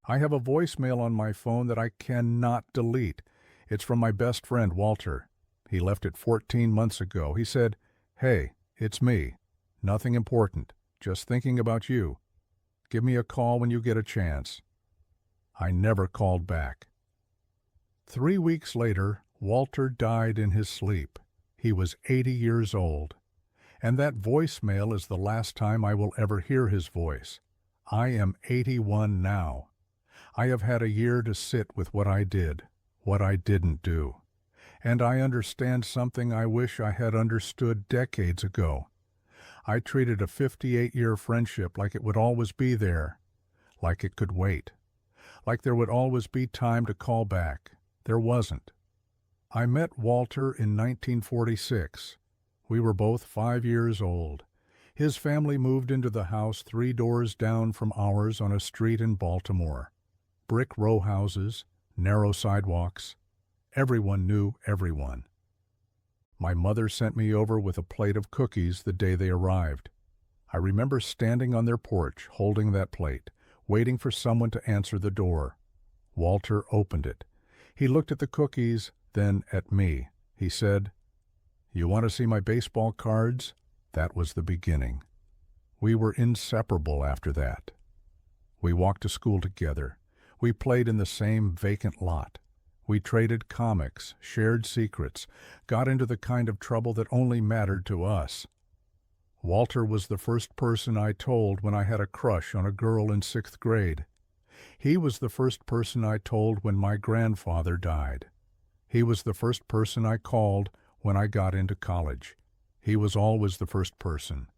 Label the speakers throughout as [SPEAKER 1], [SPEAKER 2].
[SPEAKER 1] I have a voicemail on my phone that I cannot delete. It's from my best friend, Walter. He left it 14 months ago. He said, "Hey, it's me. Nothing important. Just thinking about you. Give me a call when you get a chance." I never called back. 3 weeks later, Walter died in his sleep. He was 80 years old. And that voicemail is the last time I will ever hear his voice. I am 81 now. I have had a year to sit with what I did, what I didn't do. And I understand something I wish I had understood decades ago. I treated a 58-year friendship like it would always be there, like it could wait, like there would always be time to call back. There wasn't. I met Walter in 1946. We were both 5 years old. His family moved into the house 3 doors down from ours on a street in Baltimore. Brick row houses, narrow sidewalks. Everyone knew everyone. My mother sent me over with a plate of cookies the day they arrived. I remember standing on their porch, holding that plate, waiting for someone to answer the door. Walter opened it. He looked at the cookies, then at me. He said, "You want to see my baseball cards?" That was the beginning. We were inseparable after that. We walked to school together. We played in the same vacant lot. We traded comics, shared secrets, got into the kind of trouble that only mattered to us. Walter was the first person I told when I had a crush on a girl in 6th grade. He was the first person I told when my grandfather died. He was the first person I called when I got into college. He was always the first person.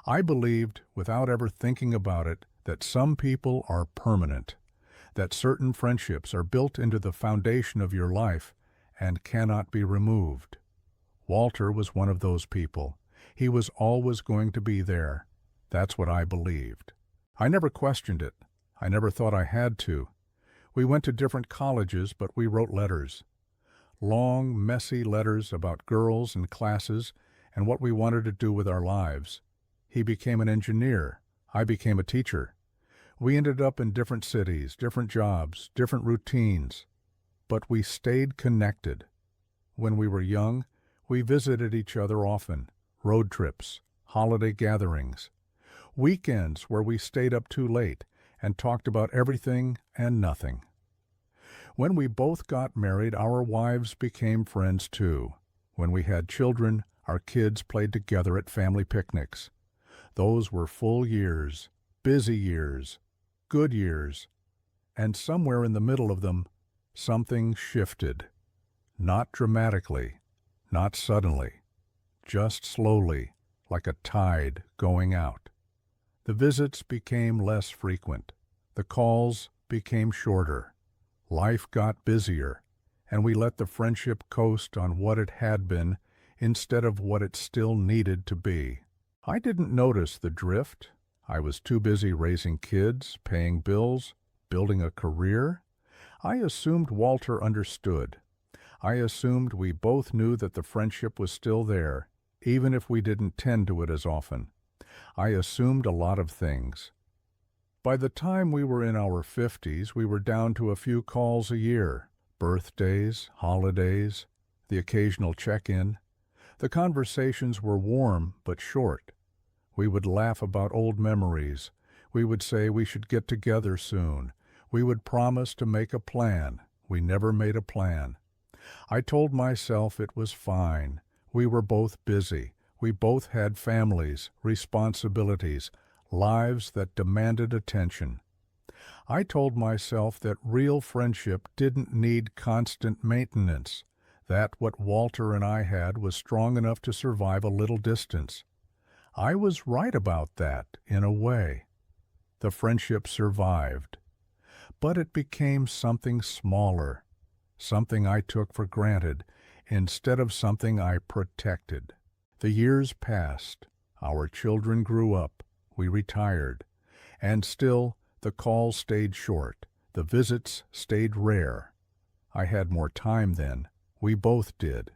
[SPEAKER 1] I believed, without ever thinking about it, that some people are permanent, that certain friendships are built into the foundation of your life and cannot be removed. Walter was one of those people. He was always going to be there. That's what I believed. I never questioned it. I never thought I had to. We went to different colleges, but we wrote letters. Long, messy letters about girls and classes and what we wanted to do with our lives. He became an engineer. I became a teacher. We ended up in different cities, different jobs, different routines. But we stayed connected. When we were young, we visited each other often. Road trips, holiday gatherings, weekends where we stayed up too late and talked about everything and nothing. When we both got married, our wives became friends too. When we had children, our kids played together at family picnics. Those were full years, busy years, good years, and somewhere in the middle of them, something shifted. Not dramatically, not suddenly, just slowly, like a tide going out. The visits became less frequent. The calls became shorter. Life got busier, and we let the friendship coast on what it had been instead of what it still needed to be. I didn't notice the drift. I was too busy raising kids, paying bills, building a career. I assumed Walter understood. I assumed we both knew that the friendship was still there, even if we didn't tend to it as often. I assumed a lot of things. By the time we were in our 50s, we were down to a few calls a year. Birthdays, holidays, the occasional check-in. The conversations were warm but short. We would laugh about old memories. We would say we should get together soon. We would promise to make a plan. We never made a plan. I told myself it was fine. We were both busy. We both had families, responsibilities, lives that demanded attention. I told myself that real friendship didn't need constant maintenance, that what Walter and I had was strong enough to survive a little distance. I was right about that, in a way. The friendship survived. But it became something smaller, something I took for granted, instead of something I protected. The years passed. Our children grew up. We retired. And still, the calls stayed short. The visits stayed rare. I had more time then. We both did.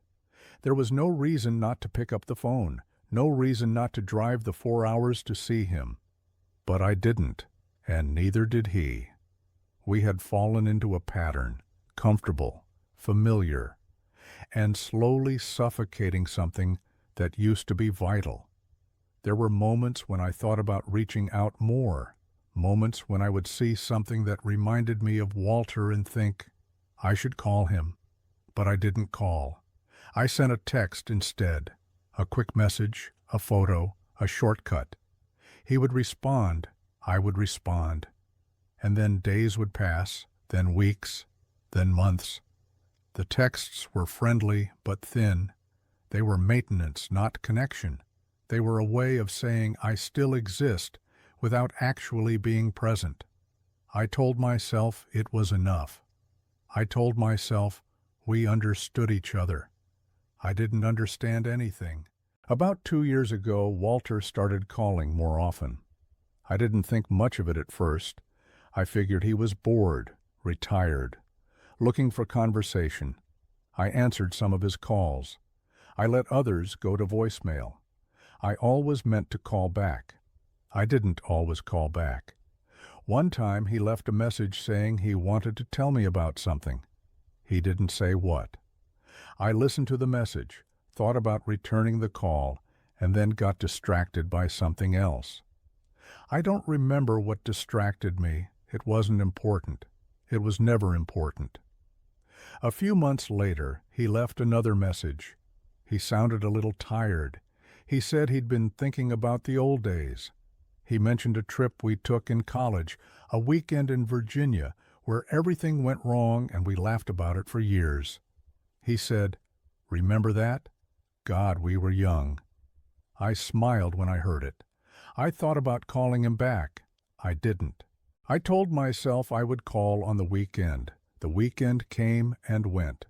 [SPEAKER 1] There was no reason not to pick up the phone. No reason not to drive the 4 hours to see him. But I didn't, and neither did he. We had fallen into a pattern, comfortable, familiar, and slowly suffocating something that used to be vital. There were moments when I thought about reaching out more, moments when I would see something that reminded me of Walter and think, I should call him. But I didn't call. I sent a text instead, a quick message, a photo, a shortcut. He would respond, I would respond. And then days would pass, then weeks, then months. The texts were friendly but thin. They were maintenance, not connection. They were a way of saying I still exist without actually being present. I told myself it was enough. I told myself we understood each other. I didn't understand anything. About 2 years ago, Walter started calling more often. I didn't think much of it at first. I figured he was bored, retired, looking for conversation. I answered some of his calls. I let others go to voicemail. I always meant to call back. I didn't always call back. One time he left a message saying he wanted to tell me about something. He didn't say what. I listened to the message, thought about returning the call, and then got distracted by something else. I don't remember what distracted me. It wasn't important. It was never important. A few months later, he left another message. He sounded a little tired. He said he'd been thinking about the old days. He mentioned a trip we took in college, a weekend in Virginia, where everything went wrong and we laughed about it for years. He said, "Remember that? God, we were young." I smiled when I heard it. I thought about calling him back. I didn't. I told myself I would call on the weekend. The weekend came and went.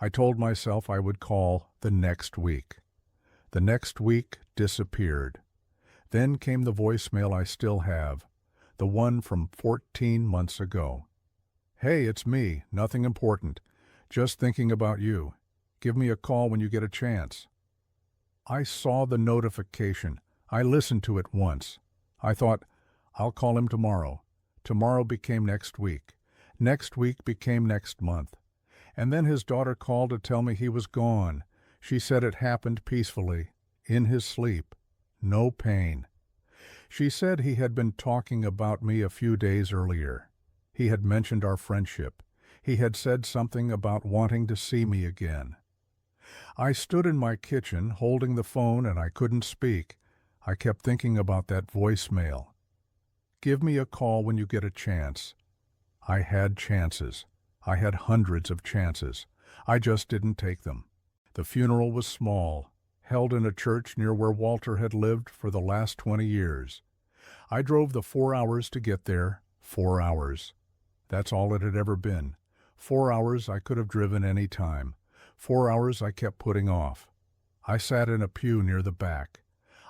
[SPEAKER 1] I told myself I would call the next week. The next week disappeared. Then came the voicemail I still have, the one from 14 months ago. "Hey, it's me, nothing important. Just thinking about you. Give me a call when you get a chance." I saw the notification. I listened to it once. I thought, I'll call him tomorrow. Tomorrow became next week. Next week became next month. And then his daughter called to tell me he was gone. She said it happened peacefully, in his sleep. No pain. She said he had been talking about me a few days earlier. He had mentioned our friendship. He had said something about wanting to see me again. I stood in my kitchen holding the phone and I couldn't speak. I kept thinking about that voicemail. Give me a call when you get a chance. I had chances. I had hundreds of chances. I just didn't take them. The funeral was small, held in a church near where Walter had lived for the last 20 years. I drove the 4 hours to get there, 4 hours. That's all it had ever been. 4 hours I could have driven any time. 4 hours I kept putting off. I sat in a pew near the back.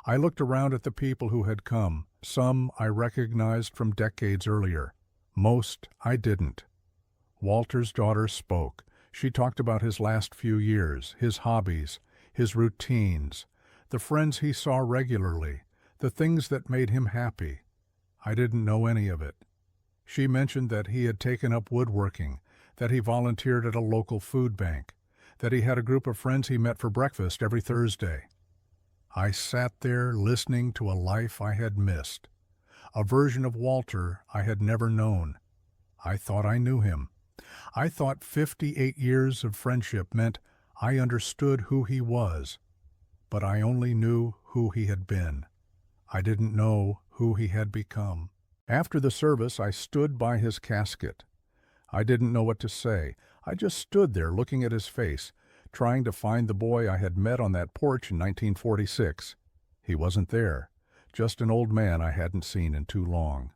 [SPEAKER 1] I looked around at the people who had come. Some I recognized from decades earlier. Most I didn't. Walter's daughter spoke. She talked about his last few years, his hobbies, his routines, the friends he saw regularly, the things that made him happy. I didn't know any of it. She mentioned that he had taken up woodworking, that he volunteered at a local food bank, that he had a group of friends he met for breakfast every Thursday. I sat there listening to a life I had missed, a version of Walter I had never known. I thought I knew him. I thought 58 years of friendship meant I understood who he was, but I only knew who he had been. I didn't know who he had become. After the service, I stood by his casket. I didn't know what to say. I just stood there looking at his face, trying to find the boy I had met on that porch in 1946. He wasn't there, just an old man I hadn't seen in too long,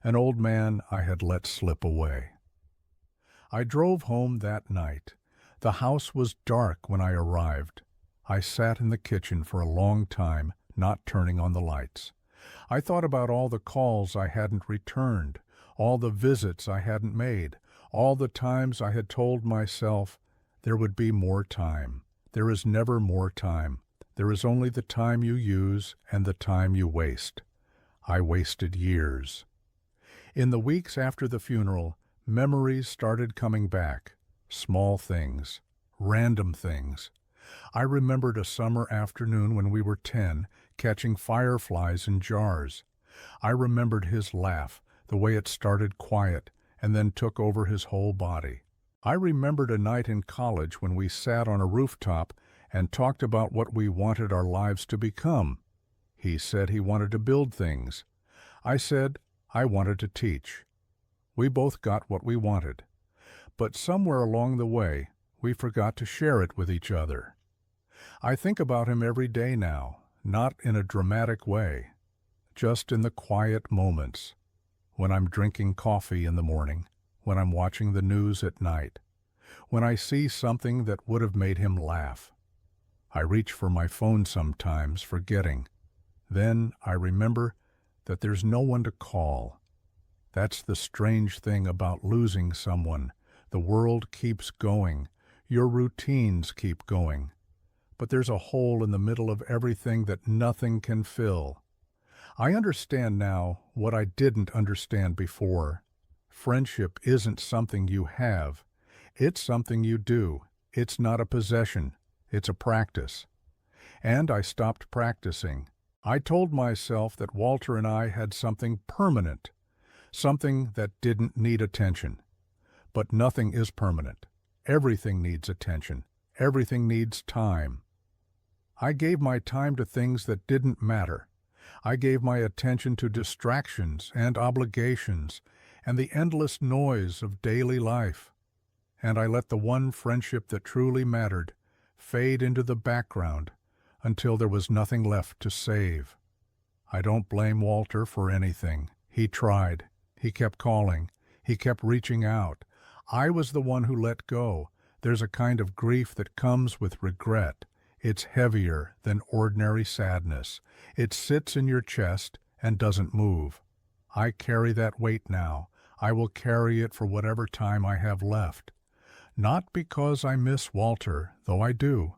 [SPEAKER 1] an old man I had let slip away. I drove home that night. The house was dark when I arrived. I sat in the kitchen for a long time, not turning on the lights. I thought about all the calls I hadn't returned, all the visits I hadn't made, all the times I had told myself there would be more time. There is never more time. There is only the time you use and the time you waste. I wasted years. In the weeks after the funeral, memories started coming back. Small things, random things. I remembered a summer afternoon when we were 10, catching fireflies in jars. I remembered his laugh, the way it started quiet and then took over his whole body. I remembered a night in college when we sat on a rooftop and talked about what we wanted our lives to become. He said he wanted to build things. I said I wanted to teach. We both got what we wanted. But somewhere along the way, we forgot to share it with each other. I think about him every day now, not in a dramatic way, just in the quiet moments, when I'm drinking coffee in the morning, when I'm watching the news at night, when I see something that would have made him laugh. I reach for my phone sometimes, forgetting. Then I remember that there's no one to call. That's the strange thing about losing someone. The world keeps going. Your routines keep going. But there's a hole in the middle of everything that nothing can fill. I understand now what I didn't understand before. Friendship isn't something you have. It's something you do. It's not a possession. It's a practice. And I stopped practicing. I told myself that Walter and I had something permanent, something that didn't need attention. But nothing is permanent. Everything needs attention. Everything needs time. I gave my time to things that didn't matter. I gave my attention to distractions and obligations and the endless noise of daily life. And I let the one friendship that truly mattered fade into the background until there was nothing left to save. I don't blame Walter for anything. He tried. He kept calling. He kept reaching out. I was the one who let go. There's a kind of grief that comes with regret. It's heavier than ordinary sadness. It sits in your chest and doesn't move. I carry that weight now. I will carry it for whatever time I have left. Not because I miss Walter, though I do,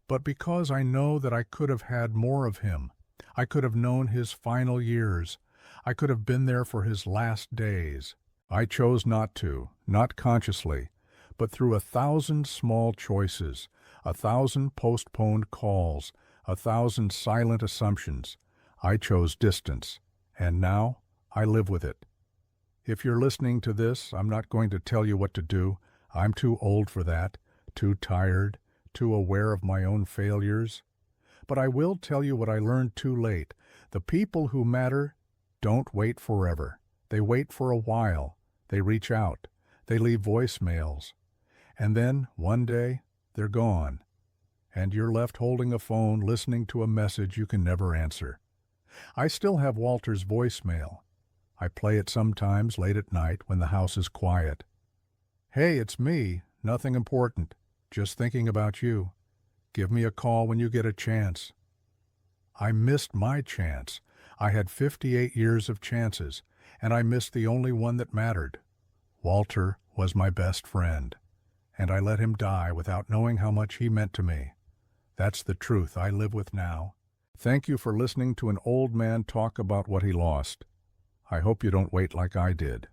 [SPEAKER 1] but because I know that I could have had more of him. I could have known his final years. I could have been there for his last days. I chose not to, not consciously, but through 1,000 small choices, 1,000 postponed calls, 1,000 silent assumptions. I chose distance, and now I live with it. If you're listening to this, I'm not going to tell you what to do. I'm too old for that, too tired, too aware of my own failures. But I will tell you what I learned too late. The people who matter don't wait forever. They wait for a while. They reach out. They leave voicemails. And then, one day, they're gone. And you're left holding a phone, listening to a message you can never answer. I still have Walter's voicemail. I play it sometimes late at night when the house is quiet. Hey, it's me. Nothing important. Just thinking about you. Give me a call when you get a chance. I missed my chance. I had 58 years of chances, and I missed the only one that mattered. Walter was my best friend, and I let him die without knowing how much he meant to me. That's the truth I live with now. Thank you for listening to an old man talk about what he lost. I hope you don't wait like I did.